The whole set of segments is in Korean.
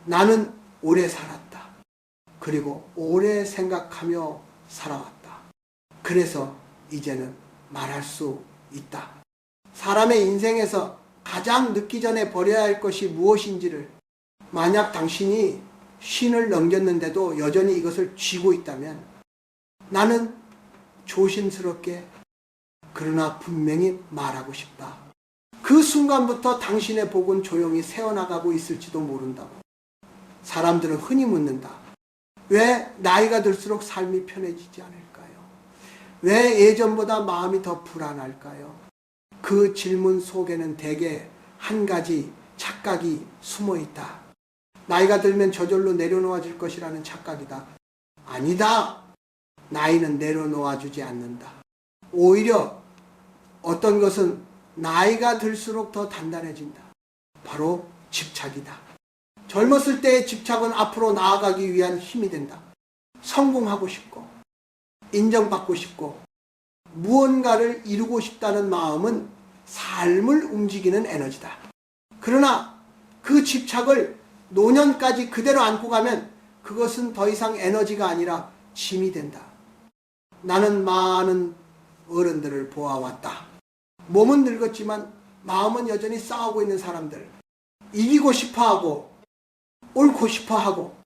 나는 오래 살았다. 그리고 오래 생각하며 살아왔다. 그래서 이제는 말할 수 있다. 사람의 인생에서 가장 늦기 전에 버려야 할 것이 무엇인지를, 만약 당신이 쉰을 넘겼는데도 여전히 이것을 쥐고 있다면 나는 조심스럽게 그러나 분명히 말하고 싶다. 그 순간부터 당신의 복은 조용히 새어나가고 있을지도 모른다고. 사람들은 흔히 묻는다. 왜 나이가 들수록 삶이 편해지지 않을까요? 왜 예전보다 마음이 더 불안할까요? 그 질문 속에는 대개 한 가지 착각이 숨어 있다. 나이가 들면 저절로 내려놓아질 것이라는 착각이다. 아니다. 나이는 내려놓아주지 않는다. 오히려 어떤 것은 나이가 들수록 더 단단해진다. 바로 집착이다. 젊었을 때의 집착은 앞으로 나아가기 위한 힘이 된다. 성공하고 싶고 인정받고 싶고 무언가를 이루고 싶다는 마음은 삶을 움직이는 에너지다. 그러나 그 집착을 노년까지 그대로 안고 가면 그것은 더 이상 에너지가 아니라 짐이 된다. 나는 많은 어른들을 보아왔다. 몸은 늙었지만 마음은 여전히 싸우고 있는 사람들, 이기고 싶어하고 옳고 싶어하고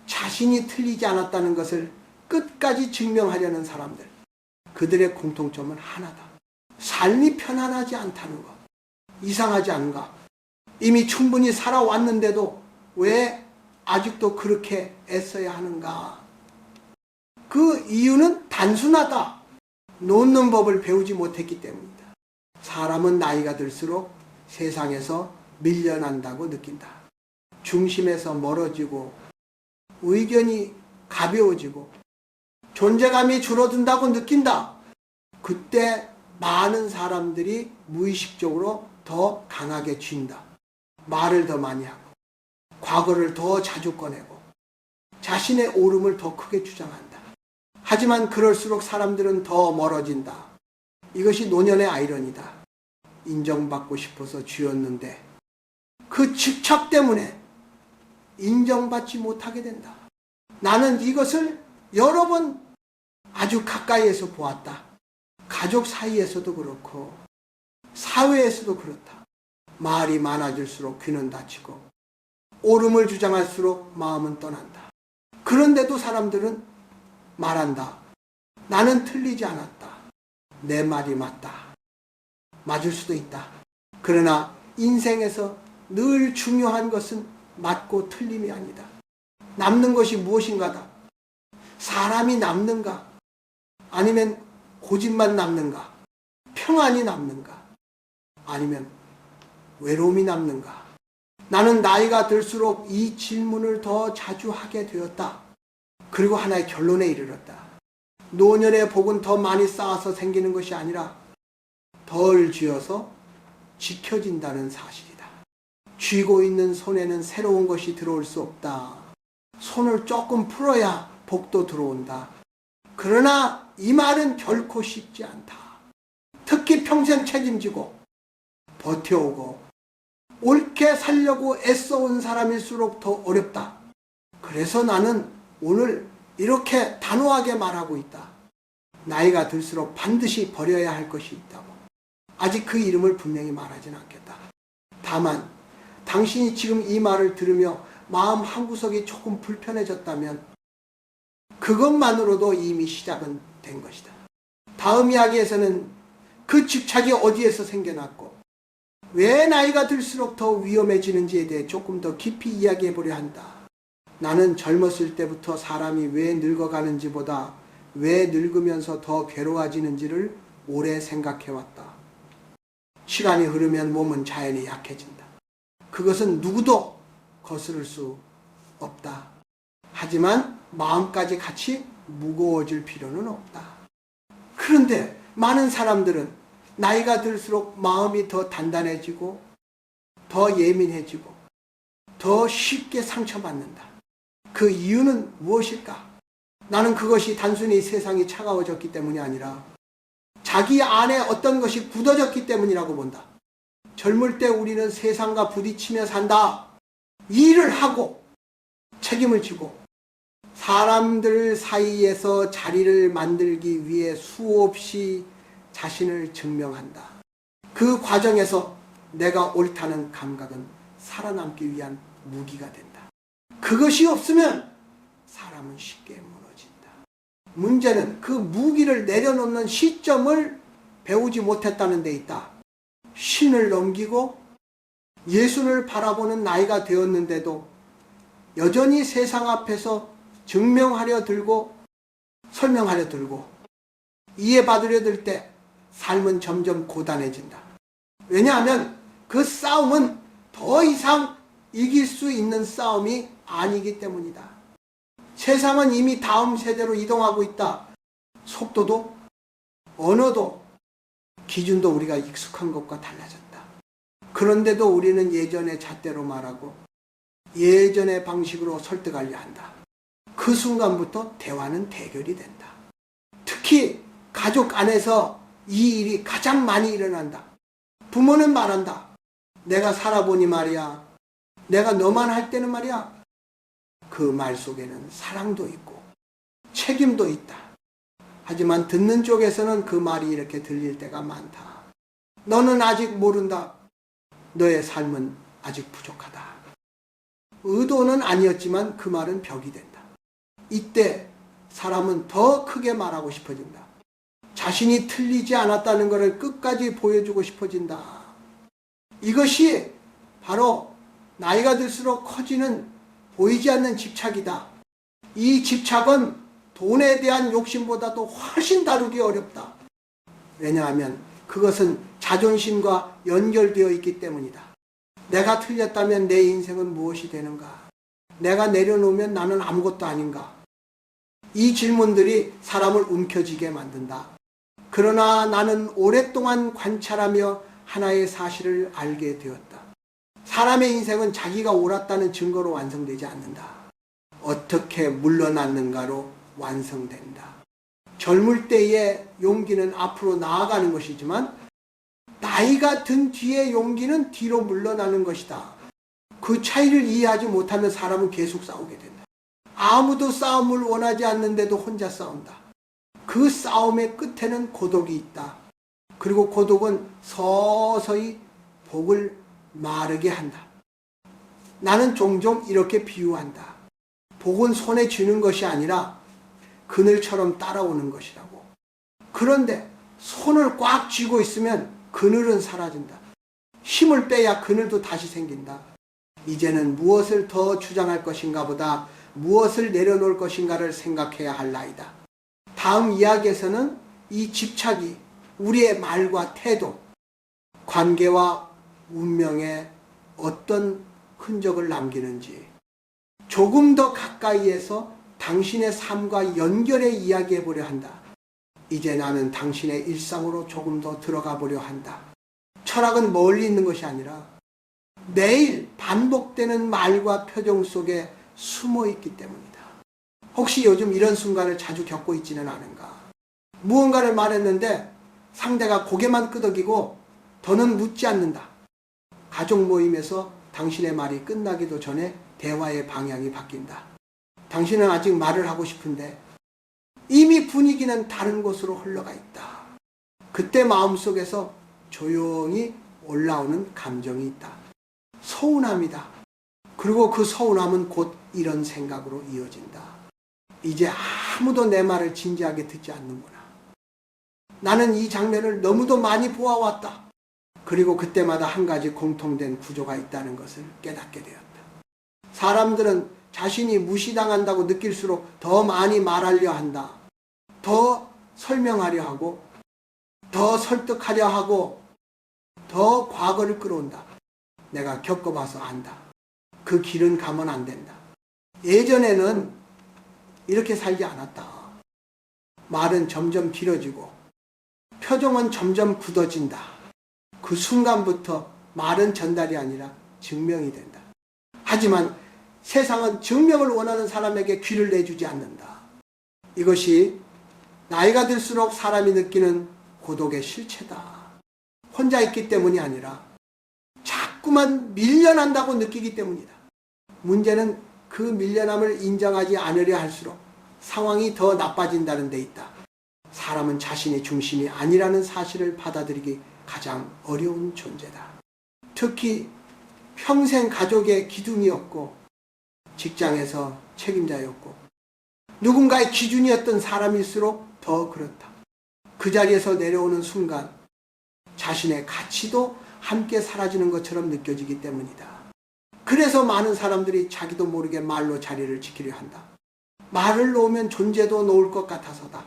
자신이 틀리지 않았다는 것을 끝까지 증명하려는 사람들, 그들의 공통점은 하나다. 삶이 편안하지 않다는 것. 이상하지 않은가? 이미 충분히 살아왔는데도 왜 아직도 그렇게 애써야 하는가? 그 이유는 단순하다. 놓는 법을 배우지 못했기 때문이다. 사람은 나이가 들수록 세상에서 밀려난다고 느낀다. 중심에서 멀어지고 의견이 가벼워지고 존재감이 줄어든다고 느낀다. 그때 많은 사람들이 무의식적으로 더 강하게 쥔다. 말을 더 많이 하고 과거를 더 자주 꺼내고 자신의 옳음을 더 크게 주장한다. 하지만 그럴수록 사람들은 더 멀어진다. 이것이 노년의 아이러니다. 인정받고 싶어서 쥐었는데 그 집착 때문에 인정받지 못하게 된다. 나는 이것을 여러 번 아주 가까이에서 보았다. 가족 사이에서도 그렇고 사회에서도 그렇다. 말이 많아질수록 귀는 닫히고 옳음을 주장할수록 마음은 떠난다. 그런데도 사람들은 말한다. 나는 틀리지 않았다. 내 말이 맞다. 맞을 수도 있다. 그러나 인생에서 늘 중요한 것은 맞고 틀림이 아니다. 남는 것이 무엇인가다. 사람이 남는가? 아니면 고집만 남는가? 평안이 남는가? 아니면 외로움이 남는가? 나는 나이가 들수록 이 질문을 더 자주 하게 되었다. 그리고 하나의 결론에 이르렀다. 노년의 복은 더 많이 쌓아서 생기는 것이 아니라 덜 쥐어서 지켜진다는 사실이다. 쥐고 있는 손에는 새로운 것이 들어올 수 없다. 손을 조금 풀어야 복도 들어온다. 그러나 이 말은 결코 쉽지 않다. 특히 평생 책임지고 버텨오고 옳게 살려고 애써온 사람일수록 더 어렵다. 그래서 나는 오늘 이렇게 단호하게 말하고 있다. 나이가 들수록 반드시 버려야 할 것이 있다고. 아직 그 이름을 분명히 말하진 않겠다. 다만 당신이 지금 이 말을 들으며 마음 한구석이 조금 불편해졌다면 그것만으로도 이미 시작은 된 것이다. 다음 이야기에서는 그 집착이 어디에서 생겨났고 왜 나이가 들수록 더 위험해지는지에 대해 조금 더 깊이 이야기해 보려 한다. 나는 젊었을 때부터 사람이 왜 늙어가는지보다 왜 늙으면서 더 괴로워지는지를 오래 생각해왔다. 시간이 흐르면 몸은 자연히 약해진다. 그것은 누구도 거스를 수 없다. 하지만 마음까지 같이 무거워질 필요는 없다. 그런데 많은 사람들은 나이가 들수록 마음이 더 단단해지고 더 예민해지고 더 쉽게 상처받는다. 그 이유는 무엇일까? 나는 그것이 단순히 세상이 차가워졌기 때문이 아니라 자기 안에 어떤 것이 굳어졌기 때문이라고 본다. 젊을 때 우리는 세상과 부딪히며 산다. 일을 하고 책임을 지고 사람들 사이에서 자리를 만들기 위해 수없이 자신을 증명한다. 그 과정에서 내가 옳다는 감각은 살아남기 위한 무기가 된다. 그것이 없으면 사람은 쉽게 무너진다. 문제는 그 무기를 내려놓는 시점을 배우지 못했다는 데 있다. 신을 넘기고 예수를 바라보는 나이가 되었는데도 여전히 세상 앞에서 증명하려 들고 설명하려 들고 이해받으려 들 때 삶은 점점 고단해진다. 왜냐하면 그 싸움은 더 이상 이길 수 있는 싸움이 아니기 때문이다. 세상은 이미 다음 세대로 이동하고 있다. 속도도 언어도 기준도 우리가 익숙한 것과 달라졌다. 그런데도 우리는 예전의 잣대로 말하고 예전의 방식으로 설득하려 한다. 그 순간부터 대화는 대결이 된다. 특히 가족 안에서 이 일이 가장 많이 일어난다. 부모는 말한다. 내가 살아보니 말이야. 내가 너만 할 때는 말이야. 그 말 속에는 사랑도 있고 책임도 있다. 하지만 듣는 쪽에서는 그 말이 이렇게 들릴 때가 많다. 너는 아직 모른다. 너의 삶은 아직 부족하다. 의도는 아니었지만 그 말은 벽이 된다. 이때 사람은 더 크게 말하고 싶어진다. 자신이 틀리지 않았다는 것을 끝까지 보여주고 싶어진다. 이것이 바로 나이가 들수록 커지는 보이지 않는 집착이다. 이 집착은 돈에 대한 욕심보다도 훨씬 다루기 어렵다. 왜냐하면 그것은 자존심과 연결되어 있기 때문이다. 내가 틀렸다면 내 인생은 무엇이 되는가? 내가 내려놓으면 나는 아무것도 아닌가? 이 질문들이 사람을 움켜쥐게 만든다. 그러나 나는 오랫동안 관찰하며 하나의 사실을 알게 되었다. 사람의 인생은 자기가 옳았다는 증거로 완성되지 않는다. 어떻게 물러났는가로 완성된다. 젊을 때의 용기는 앞으로 나아가는 것이지만 나이가 든 뒤의 용기는 뒤로 물러나는 것이다. 그 차이를 이해하지 못하면 사람은 계속 싸우게 된다. 아무도 싸움을 원하지 않는데도 혼자 싸운다. 그 싸움의 끝에는 고독이 있다. 그리고 고독은 서서히 복을 마르게 한다. 나는 종종 이렇게 비유한다. 복은 손에 쥐는 것이 아니라 그늘처럼 따라오는 것이라고. 그런데 손을 꽉 쥐고 있으면 그늘은 사라진다. 힘을 빼야 그늘도 다시 생긴다. 이제는 무엇을 더 주장할 것인가 보다 무엇을 내려놓을 것인가를 생각해야 할 나이다. 다음 이야기에서는 이 집착이 우리의 말과 태도, 관계와 운명에 어떤 흔적을 남기는지 조금 더 가까이에서 당신의 삶과 연결해 이야기해 보려 한다. 이제 나는 당신의 일상으로 조금 더 들어가 보려 한다. 철학은 멀리 있는 것이 아니라 매일 반복되는 말과 표정 속에 숨어 있기 때문이다. 혹시 요즘 이런 순간을 자주 겪고 있지는 않은가? 무언가를 말했는데 상대가 고개만 끄덕이고 더는 묻지 않는다. 가족 모임에서 당신의 말이 끝나기도 전에 대화의 방향이 바뀐다. 당신은 아직 말을 하고 싶은데 이미 분위기는 다른 곳으로 흘러가 있다. 그때 마음속에서 조용히 올라오는 감정이 있다. 서운함이다. 그리고 그 서운함은 곧 이런 생각으로 이어진다. 이제 아무도 내 말을 진지하게 듣지 않는구나. 나는 이 장면을 너무도 많이 보아왔다. 그리고 그때마다 한 가지 공통된 구조가 있다는 것을 깨닫게 되었다. 사람들은 자신이 무시당한다고 느낄수록 더 많이 말하려 한다. 더 설명하려 하고, 더 설득하려 하고, 더 과거를 끌어온다. 내가 겪어봐서 안다. 그 길은 가면 안 된다. 예전에는 이렇게 살지 않았다. 말은 점점 길어지고 표정은 점점 굳어진다. 그 순간부터 말은 전달이 아니라 증명이 된다. 하지만 세상은 증명을 원하는 사람에게 귀를 내주지 않는다. 이것이 나이가 들수록 사람이 느끼는 고독의 실체다. 혼자 있기 때문이 아니라 자꾸만 밀려난다고 느끼기 때문이다. 문제는 그 밀려남을 인정하지 않으려 할수록 상황이 더 나빠진다는 데 있다. 사람은 자신의 중심이 아니라는 사실을 받아들이기 가장 어려운 존재다. 특히 평생 가족의 기둥이었고 직장에서 책임자였고 누군가의 기준이었던 사람일수록 더 그렇다. 그 자리에서 내려오는 순간 자신의 가치도 함께 사라지는 것처럼 느껴지기 때문이다. 그래서 많은 사람들이 자기도 모르게 말로 자리를 지키려 한다. 말을 놓으면 존재도 놓을 것 같아서다.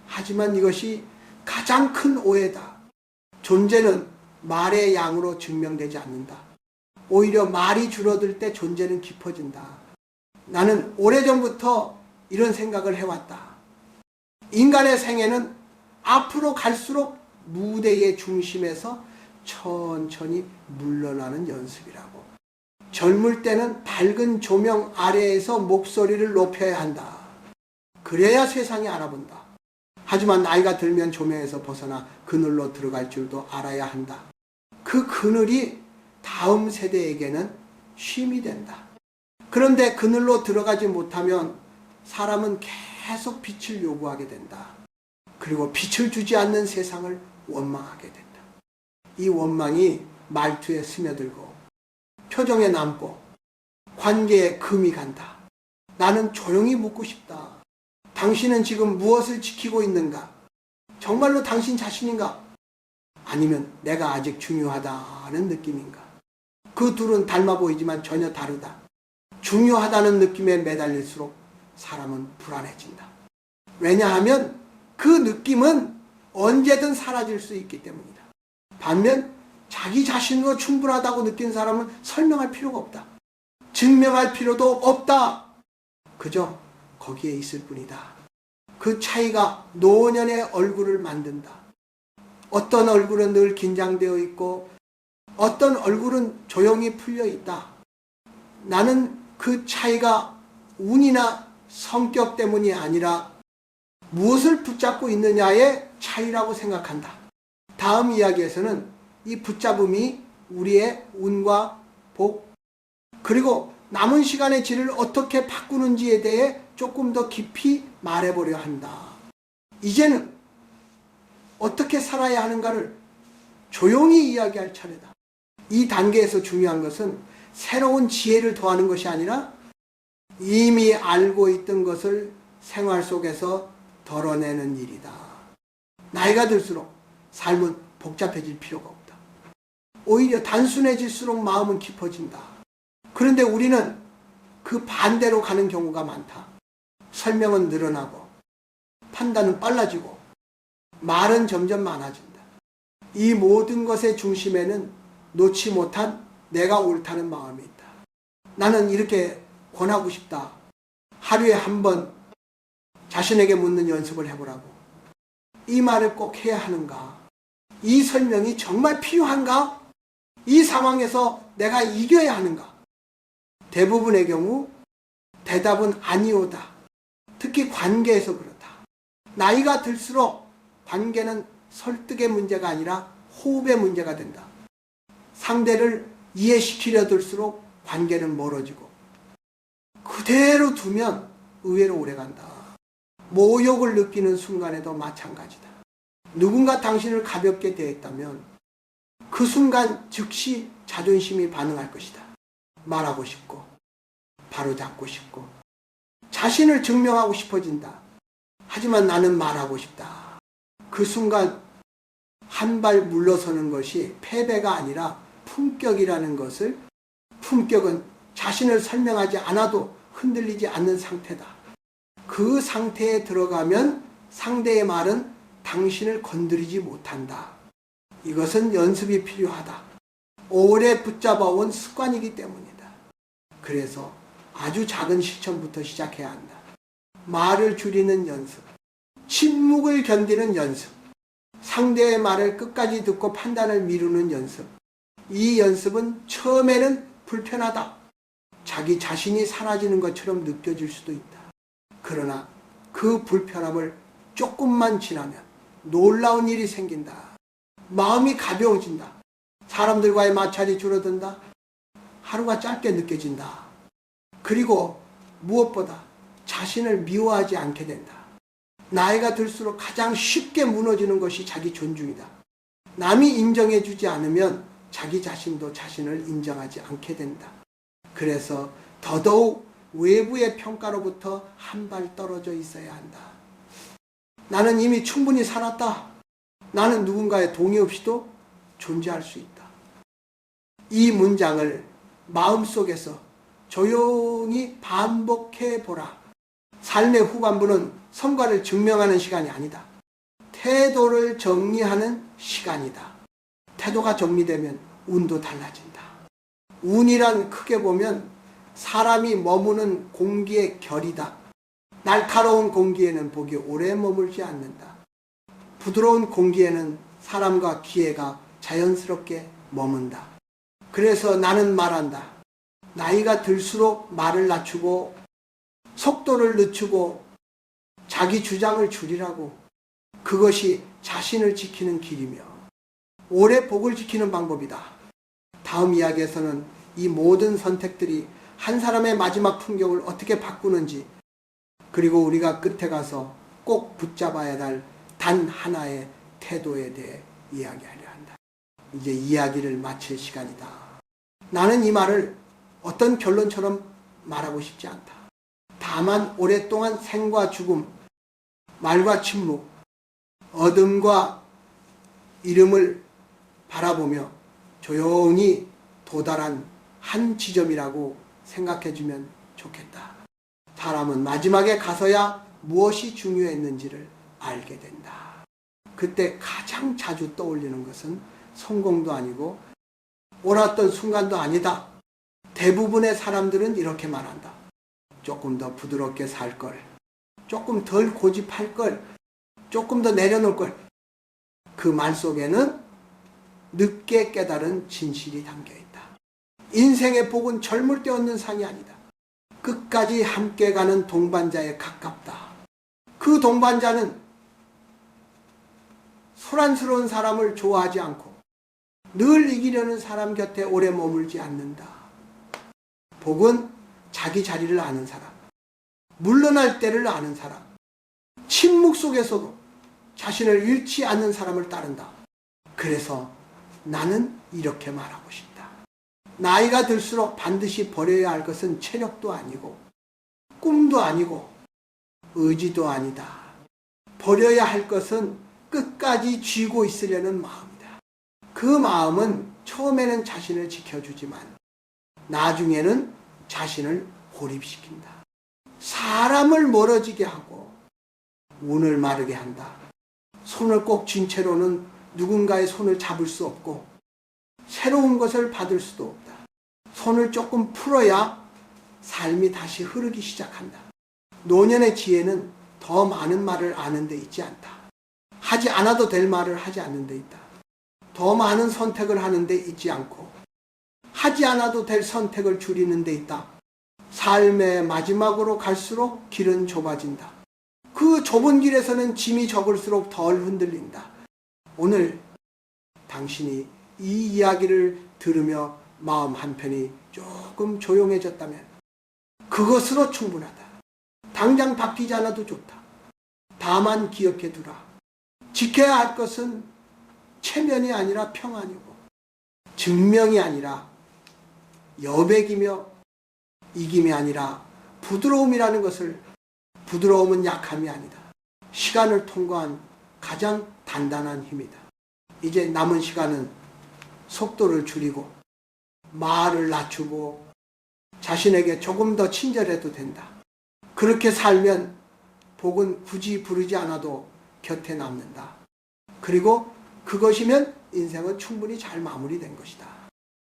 하지만 이것이 가장 큰 오해다. 존재는 말의 양으로 증명되지 않는다. 오히려 말이 줄어들 때 존재는 깊어진다. 나는 오래전부터 이런 생각을 해왔다. 인간의 생애는 앞으로 갈수록 무대의 중심에서 천천히 물러나는 연습이라고. 젊을 때는 밝은 조명 아래에서 목소리를 높여야 한다. 그래야 세상이 알아본다. 하지만 나이가 들면 조명에서 벗어나 그늘로 들어갈 줄도 알아야 한다. 그 그늘이 다음 세대에게는 쉼이 된다. 그런데 그늘로 들어가지 못하면 사람은 계속 빛을 요구하게 된다. 그리고 빛을 주지 않는 세상을 원망하게 된다. 이 원망이 말투에 스며들고 표정에 남고 관계에 금이 간다. 나는 조용히 묻고 싶다. 당신은 지금 무엇을 지키고 있는가? 정말로 당신 자신인가? 아니면 내가 아직 중요하다는 느낌인가? 그 둘은 닮아 보이지만 전혀 다르다. 중요하다는 느낌에 매달릴수록 사람은 불안해진다. 왜냐하면 그 느낌은 언제든 사라질 수 있기 때문이다. 반면 자기 자신으로 충분하다고 느낀 사람은 설명할 필요가 없다. 증명할 필요도 없다. 그저 거기에 있을 뿐이다. 그 차이가 노년의 얼굴을 만든다. 어떤 얼굴은 늘 긴장되어 있고 어떤 얼굴은 조용히 풀려 있다. 나는 그 차이가 운이나 성격 때문이 아니라 무엇을 붙잡고 있느냐의 차이라고 생각한다. 다음 이야기에서는 이 붙잡음이 우리의 운과 복, 그리고 남은 시간의 질을 어떻게 바꾸는지에 대해 조금 더 깊이 말해보려 한다. 이제는 어떻게 살아야 하는가를 조용히 이야기할 차례다. 이 단계에서 중요한 것은 새로운 지혜를 더하는 것이 아니라 이미 알고 있던 것을 생활 속에서 덜어내는 일이다. 나이가 들수록 삶은 복잡해질 필요가 없다. 오히려 단순해질수록 마음은 깊어진다. 그런데 우리는 그 반대로 가는 경우가 많다. 설명은 늘어나고 판단은 빨라지고 말은 점점 많아진다. 이 모든 것의 중심에는 놓지 못한 내가 옳다는 마음이 있다. 나는 이렇게 권하고 싶다. 하루에 한 번 자신에게 묻는 연습을 해보라고. 이 말을 꼭 해야 하는가? 이 설명이 정말 필요한가? 이 상황에서 내가 이겨야 하는가? 대부분의 경우 대답은 아니오다. 특히 관계에서 그렇다. 나이가 들수록 관계는 설득의 문제가 아니라 호흡의 문제가 된다. 상대를 이해시키려 들수록 관계는 멀어지고 그대로 두면 의외로 오래간다. 모욕을 느끼는 순간에도 마찬가지다. 누군가 당신을 가볍게 대했다면 그 순간 즉시 자존심이 반응할 것이다. 말하고 싶고 바로잡고 싶고 자신을 증명하고 싶어진다. 하지만 나는 말하고 싶다. 그 순간 한 발 물러서는 것이 패배가 아니라 품격이라는 것을, 품격은 자신을 설명하지 않아도 흔들리지 않는 상태다. 그 상태에 들어가면 상대의 말은 당신을 건드리지 못한다. 이것은 연습이 필요하다. 오래 붙잡아온 습관이기 때문이다. 그래서 아주 작은 실천부터 시작해야 한다. 말을 줄이는 연습, 침묵을 견디는 연습, 상대의 말을 끝까지 듣고 판단을 미루는 연습. 이 연습은 처음에는 불편하다. 자기 자신이 사라지는 것처럼 느껴질 수도 있다. 그러나 그 불편함을 조금만 지나면 놀라운 일이 생긴다. 마음이 가벼워진다. 사람들과의 마찰이 줄어든다. 하루가 짧게 느껴진다. 그리고 무엇보다 자신을 미워하지 않게 된다. 나이가 들수록 가장 쉽게 무너지는 것이 자기 존중이다. 남이 인정해주지 않으면 자기 자신도 자신을 인정하지 않게 된다. 그래서 더더욱 외부의 평가로부터 한 발 떨어져 있어야 한다. 나는 이미 충분히 살았다. 나는 누군가의 동의 없이도 존재할 수 있다. 이 문장을 마음속에서 조용히 반복해 보라. 삶의 후반부는 성과를 증명하는 시간이 아니다. 태도를 정리하는 시간이다. 태도가 정리되면 운도 달라진다. 운이란 크게 보면 사람이 머무는 공기의 결이다. 날카로운 공기에는 복이 오래 머물지 않는다. 부드러운 공기에는 사람과 기회가 자연스럽게 머문다. 그래서 나는 말한다. 나이가 들수록 말을 낮추고 속도를 늦추고 자기 주장을 줄이라고. 그것이 자신을 지키는 길이며 오래 복을 지키는 방법이다. 다음 이야기에서는 이 모든 선택들이 한 사람의 마지막 풍경을 어떻게 바꾸는지, 그리고 우리가 끝에 가서 꼭 붙잡아야 할 단 하나의 태도에 대해 이야기하려 한다. 이제 이야기를 마칠 시간이다. 나는 이 말을 어떤 결론처럼 말하고 싶지 않다. 다만 오랫동안 생과 죽음, 말과 침묵, 어둠과 이름을 바라보며 조용히 도달한 한 지점이라고 생각해주면 좋겠다. 사람은 마지막에 가서야 무엇이 중요했는지를 알게 된다. 그때 가장 자주 떠올리는 것은 성공도 아니고 옳았던 순간도 아니다. 대부분의 사람들은 이렇게 말한다. 조금 더 부드럽게 살 걸, 조금 덜 고집할 걸, 조금 더 내려놓을 걸. 그 말 속에는 늦게 깨달은 진실이 담겨있다. 인생의 복은 젊을 때 얻는 상이 아니다. 끝까지 함께 가는 동반자에 가깝다. 그 동반자는 소란스러운 사람을 좋아하지 않고 늘 이기려는 사람 곁에 오래 머물지 않는다. 복은 자기 자리를 아는 사람, 물러날 때를 아는 사람, 침묵 속에서도 자신을 잃지 않는 사람을 따른다. 그래서 나는 이렇게 말하고 싶다. 나이가 들수록 반드시 버려야 할 것은 체력도 아니고 꿈도 아니고 의지도 아니다. 버려야 할 것은 끝까지 쥐고 있으려는 마음이다. 그 마음은 처음에는 자신을 지켜주지만 나중에는 자신을 고립시킨다. 사람을 멀어지게 하고 운을 마르게 한다. 손을 꼭 쥔 채로는 누군가의 손을 잡을 수 없고 새로운 것을 받을 수도 없다. 손을 조금 풀어야 삶이 다시 흐르기 시작한다. 노년의 지혜는 더 많은 말을 아는 데 있지 않다. 하지 않아도 될 말을 하지 않는 데 있다. 더 많은 선택을 하는 데 있지 않고 하지 않아도 될 선택을 줄이는 데 있다. 삶의 마지막으로 갈수록 길은 좁아진다. 그 좁은 길에서는 짐이 적을수록 덜 흔들린다. 오늘 당신이 이 이야기를 들으며 마음 한편이 조금 조용해졌다면 그것으로 충분하다. 당장 바뀌지 않아도 좋다. 다만 기억해 두라. 지켜야 할 것은 체면이 아니라 평안이고 증명이 아니라 여백이며 이김이 아니라 부드러움이라는 것을, 부드러움은 약함이 아니다. 시간을 통과한 가장 단단한 힘이다. 이제 남은 시간은 속도를 줄이고 말을 낮추고 자신에게 조금 더 친절해도 된다. 그렇게 살면 복은 굳이 부르지 않아도 곁에 남는다. 그리고 그것이면 인생은 충분히 잘 마무리된 것이다.